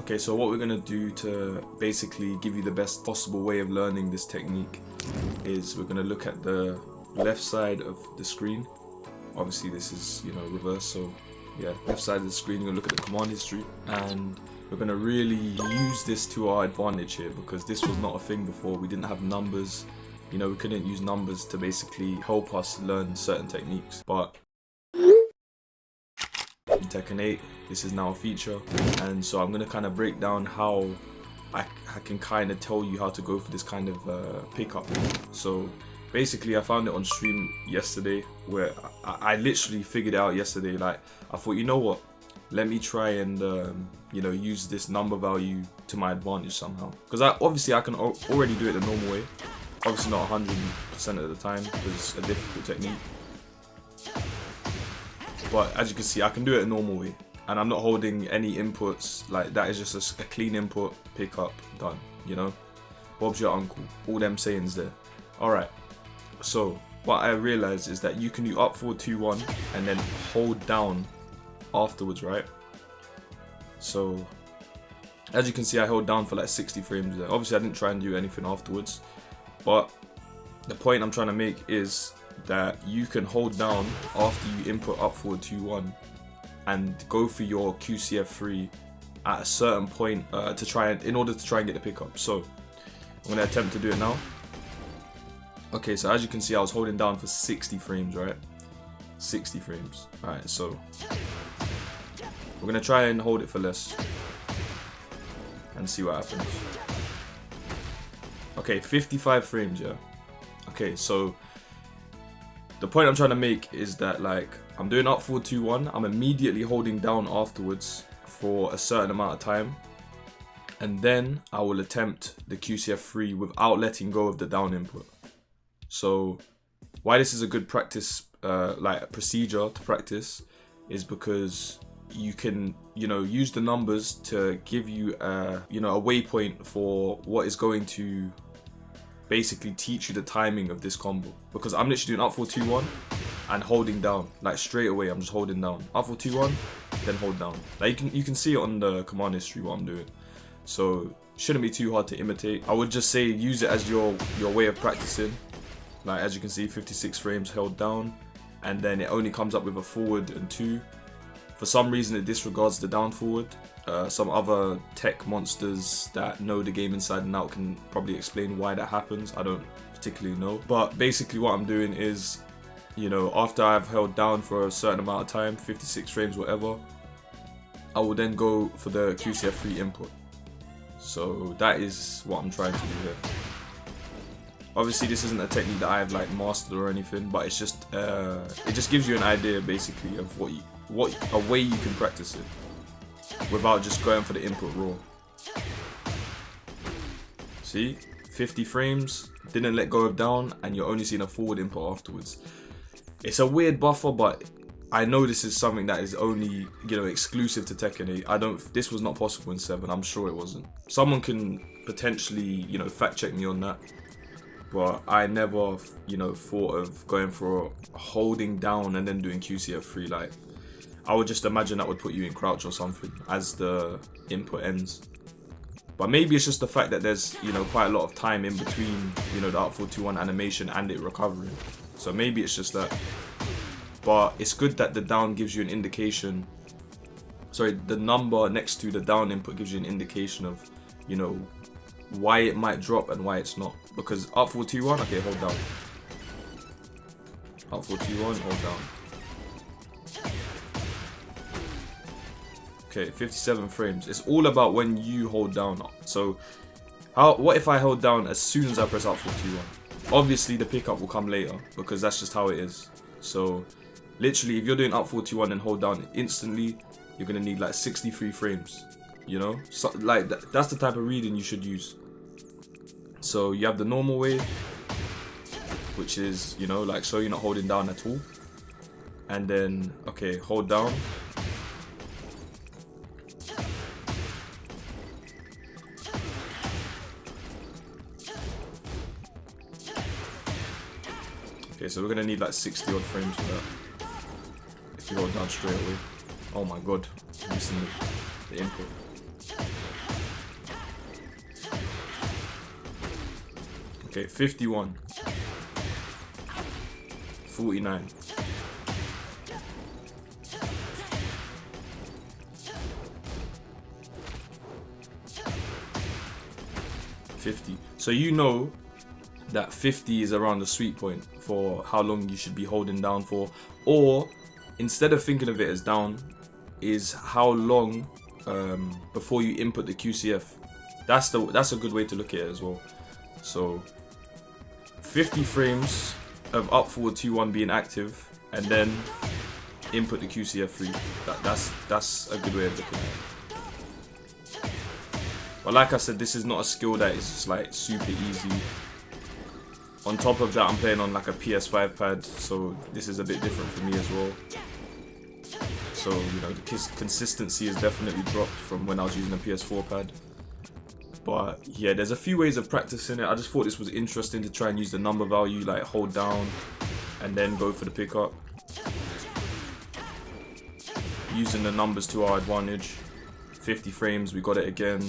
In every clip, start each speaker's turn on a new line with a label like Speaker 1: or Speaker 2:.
Speaker 1: Okay, so what we're gonna do to basically give you the best possible way of learning this technique is we're gonna look at the left side of the screen. Obviously this is, you know, reverse, so yeah, left side of the screen, you're gonna look at the command history, and we're gonna really use this to our advantage here, because this was not a thing before. We didn't have numbers, you know, we couldn't use numbers to basically help us learn certain techniques. But in Tekken 8, this is now a feature, and so I'm gonna kind of break down how I can kind of tell you how to go for this kind of pickup. So basically I found it on stream yesterday, where I literally figured it out yesterday. Like, I thought, you know what, let me try and you know, use this number value to my advantage somehow, because obviously I can already do it the normal way, obviously not 100% of the time because it's a difficult technique, but as you can see I can do it a normal way, and I'm not holding any inputs. Like, that is just a clean input, pick up, done, you know, Bob's your uncle, all them sayings there. Alright, so what I realized is that you can do up forward 2-1 and then hold down afterwards, right? So as you can see, I held down for like 60 frames there. Obviously I didn't try and do anything afterwards, but the point I'm trying to make is that you can hold down after you input up forward 2-1 and go for your QCF3 at a certain point in order to try and get the pickup. So I'm going to attempt to do it now. Okay, so as you can see, I was holding down for 60 frames, right? 60 frames. Alright, so we're going to try and hold it for less and see what happens. Okay, 55 frames, yeah. Okay, so the point I'm trying to make is that, like, I'm doing up forward 2-1, I'm immediately holding down afterwards for a certain amount of time, and then I will attempt the QCF3 without letting go of the down input. So why this is a good practice, like a procedure to practice, is because you can, you know, use the numbers to give you a, you know, a waypoint for what is going to basically teach you the timing of this combo. Because I'm literally doing up forward 2-1 and holding down, like straight away. I'm just holding down, up forward 2-1, then hold down. Like you can see it on the command history what I'm doing. So shouldn't be too hard to imitate. I would just say use it as your way of practicing. Like, as you can see, 56 frames held down, and then it only comes up with a forward and 2. For some reason it disregards the down forward. Some other tech monsters that know the game inside and out can probably explain why that happens. I don't particularly know. But basically what I'm doing is, you know, after I've held down for a certain amount of time, 56 frames, whatever, I will then go for the QCF3 input. So that is what I'm trying to do here. Obviously this isn't a technique that I've like mastered or anything, but it's just it just gives you an idea basically of what a way you can practice it without just going for the input raw. See, 50 frames, didn't let go of down, and you're only seeing a forward input afterwards. It's a weird buffer, but I know this is something that is only, you know, exclusive to Tekken 8. This was not possible in 7. I'm sure it wasn't. Someone can potentially, you know, fact check me on that. But I never, you know, thought of going for holding down and then doing QCF3. Like, I would just imagine that would put you in crouch or something as the input ends. But maybe it's just the fact that there's, you know, quite a lot of time in between, you know, the up forward 2-1 animation and it recovering. So maybe it's just that. But it's good that the down gives you an indication. Sorry, the number next to the down input gives you an indication of, you know, why it might drop and why it's not. Because up forward 2-1, okay, hold down. Up forward 2-1, hold down. Okay, 57 frames. It's all about when you hold down. So, what if I hold down as soon as I press up forward 2-1? Obviously, the pickup will come later because that's just how it is. So, literally, if you're doing up forward 2-1 and hold down instantly, you're gonna need like 63 frames. You know, so, like that's the type of reading you should use. So you have the normal way, which is, you know, like so you're not holding down at all, and then okay, hold down, okay, so we're gonna need like 60 odd frames for that if you hold down straight away. Oh my god, I'm missing the input. Okay, 51. 49. 50. So you know that 50 is around the sweet point for how long you should be holding down for, or instead of thinking of it as down, is how long before you input the QCF. That's a good way to look at it as well. So 50 frames of up forward 2-1 being active, and then input the QCF free. That's a good way of looking at it. But like I said, this is not a skill that is just like super easy. On top of that, I'm playing on like a PS5 pad, so this is a bit different for me as well. So, you know, the consistency has definitely dropped from when I was using a PS4 pad. But yeah, there's a few ways of practicing it. I just thought this was interesting to try and use the number value, like hold down and then go for the pickup. Using the numbers to our advantage. 50 frames, we got it again.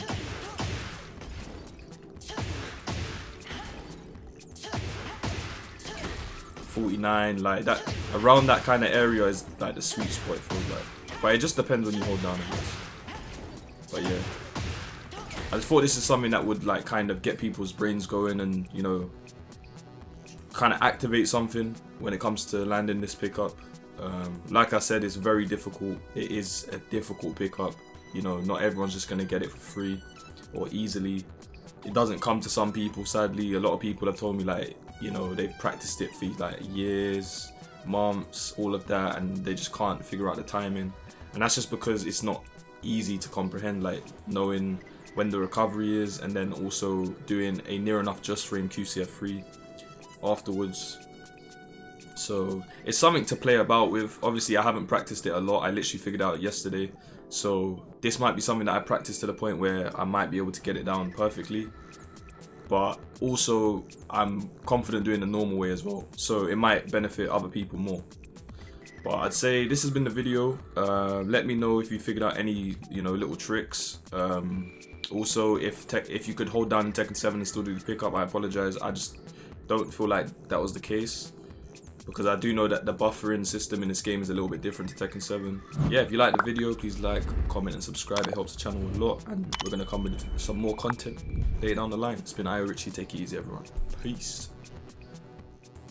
Speaker 1: .49, like that, around that kind of area is like the sweet spot, it feels like. But it just depends when you hold down, I guess. But yeah, I just thought this is something that would like kind of get people's brains going and, you know, kind of activate something when it comes to landing this pickup. Like I said, it's very difficult. It is a difficult pickup. You know, not everyone's just gonna get it for free or easily. It doesn't come to some people, sadly. A lot of people have told me, like, you know, they've practiced it for like years, months, all of that, and they just can't figure out the timing. And that's just because it's not easy to comprehend, like knowing when the recovery is, and then also doing a near enough just frame QCF free afterwards. So it's something to play about with. Obviously, I haven't practiced it a lot. I literally figured it out yesterday. So this might be something that I practice to the point where I might be able to get it down perfectly. But also, I'm confident doing the normal way as well. So it might benefit other people more. But I'd say this has been the video. Let me know if you figured out any, you know, little tricks. Also, if you could hold down in Tekken 7 and still do the pickup, I apologize. I just don't feel like that was the case, because I do know that the buffering system in this game is a little bit different to Tekken 7. Yeah, if you like the video, please like, comment and subscribe. It helps the channel a lot, and we're going to come with some more content later down the line. It's been AyoRichie. Take it easy, everyone. Peace.